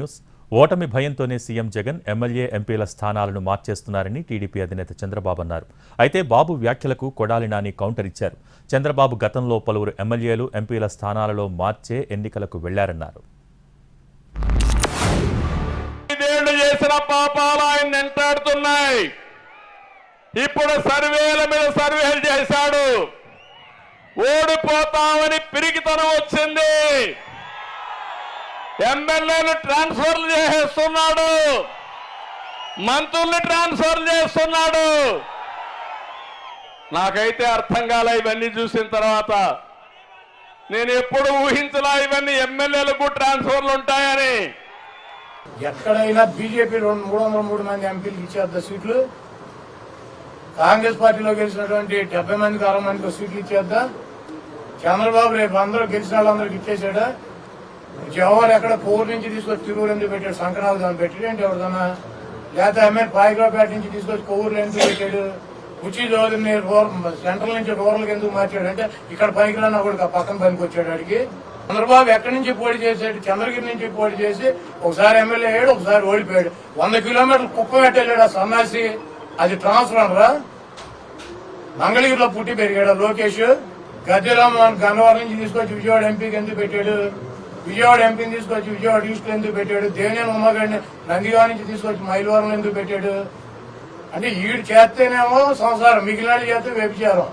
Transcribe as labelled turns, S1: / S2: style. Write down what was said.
S1: News. ఓటమి భయంతోనే CM Jagan MLA ఎంపీల స్థానాలను మార్చేస్తున్నారని టీడీపీ అధినేత చంద్రబాబు అన్నారు. అయితే బాబు వ్యాఖ్యలకు కొడాలి నాని కౌంటర్ ఇచ్చారు. చంద్రబాబు గతంలో పలువురు ఎమ్మెల్యేలు ఎంపీల స్థానాలలో మార్చే ఎన్నికలకు వెళ్లారన్నారు.
S2: చేసిన పాపాలు ఆయన వెంటాడుతున్నాయి. ఇప్పుడు సర్వేల మీద సర్వేలు చేశాడు. ఓడిపోతామని పిరికితనం వచ్చింది. ఎమ్మెల్యేలు ట్రాన్స్ఫర్లు చేసేస్తున్నాడు, మంత్రుల్ని ట్రాన్స్ఫర్ చేస్తున్నాడు. నాకైతే అర్థం కాలే ఇవన్నీ చూసిన తర్వాత. నేను ఎప్పుడు ఊహించలా ఇవన్నీ ఎమ్మెల్యేలకు ట్రాన్స్ఫర్లు ఉంటాయని.
S3: ఎక్కడైనా బీజేపీ 303 మంది ఎంపీలకు ఇచ్చేద్ద సీట్లు, కాంగ్రెస్ పార్టీలో గెలిచినటువంటి 70 మందికి 60 మందికి సీట్లు ఇచ్చేద్దా. చంద్రబాబు రేపు అందరూ గెలిచిన వాళ్ళందరికి ఇచ్చేసాడా. జవహర్ ఎక్కడ కోరు నుంచి తీసుకొచ్చి తిరువురు ఎందుకు పెట్టాడు, సంక్రాంతి దాన్ని పెట్టాడు ఎవరిదన్నా, లేకపోతే ఎమ్మెల్యే పాయిగ్రాపేట నుంచి తీసుకొచ్చి కొవ్వూరులో ఎందుకు పెట్టాడు, ఉచి చౌదరిని సెంట్రల్ నుంచి రూరల్కి ఎందుకు మార్చాడు అంటే ఇక్కడ పనికిరాని ఒకటి పక్కన పనికి వచ్చాడు. అడిగి చంద్రబాబు ఎక్కడి నుంచి పోటీ చేశాడు, చంద్రగిరి నుంచి పోటీ చేసి ఒకసారి ఎమ్మెల్యే అయ్యాడు, ఒకసారి ఓడిపోయాడు. 100 కిలోమీటర్లు కుప్ప పెట్టాడు ఆ సన్నాసి. అది ట్రాన్స్ఫర్ రా. మంగళగిరిలో పుట్టి పెరిగాడు లోకేష్. గద్దెరామోహన్ గన్నవరం నుంచి తీసుకొచ్చి విజయవాడ ఎంపీకి ఎందుకు పెట్టాడు, విజయవాడ ఎంపీని తీసుకొచ్చి విజయవాడ ఈస్ట్ ఎందుకు పెట్టాడు, దేవినేని ఉమ్మగడ్ని నందిగామ నుంచి తీసుకొచ్చి మైలవరం ఎందుకు పెట్టాడు. అంటే ఈడు చేస్తేనేమో సంసారం, మిగిలిన చేస్తే వ్యభిచారం.